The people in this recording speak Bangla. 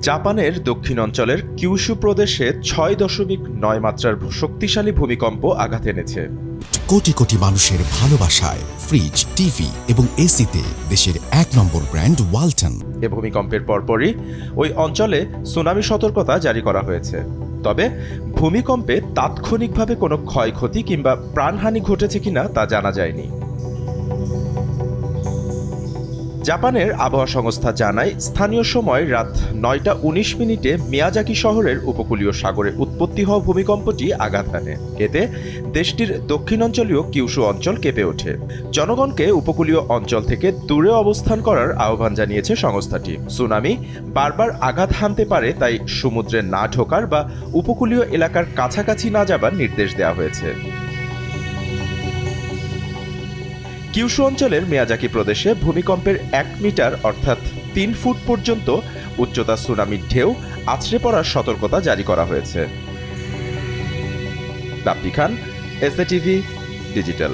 জাপানের দক্ষিণ অঞ্চলের কিউশু প্রদেশে 6.9 মাত্রার শক্তিশালী ভূমিকম্প আঘাত এনেছে। কোটি কোটি মানুষের ভালোবাসায় ফ্রিজ, টিভি এবং এসিতে দেশের 1 নম্বর ব্র্যান্ড ওয়ালটন। এ ভূমিকম্পের পরপরই ওই অঞ্চলে সুনামি সতর্কতা জারি করা হয়েছে। তবে ভূমিকম্পে তাৎক্ষণিকভাবে কোনো ক্ষয়ক্ষতি কিংবা প্রাণহানি ঘটেছে কিনা তা জানা যায়নি। জাপানের আবহাওয়া সংস্থা জানায়, স্থানীয় সময় রাত 9:19 মিয়াজাকি শহরের উপকূলীয় সাগরে উৎপত্তি হওয়া ভূমিকম্পটি আঘাত হানে। এতে দেশটির দক্ষিণাঞ্চলীয় কিউশু অঞ্চল কেঁপে ওঠে। জনগণকে উপকূলীয় অঞ্চল থেকে দূরে অবস্থান করার আহ্বান জানিয়েছে সংস্থাটি। সুনামি বারবার আঘাত হানতে পারে, তাই সমুদ্রে না ঢোকার বা উপকূলীয় এলাকার কাছাকাছি না যাবার নির্দেশ দেওয়া হয়েছে। কিউশু অঞ্চলের মিয়াজাকি প্রদেশে ভূমিকম্পের 1 মিটার অর্থাৎ 3 ফুট পর্যন্ত উচ্চতা সুনামির ঢেউ আছড়ে পড়ার সতর্কতা জারি করা হয়েছে। রাব্বি খান, এসএ টিভি ডিজিটাল।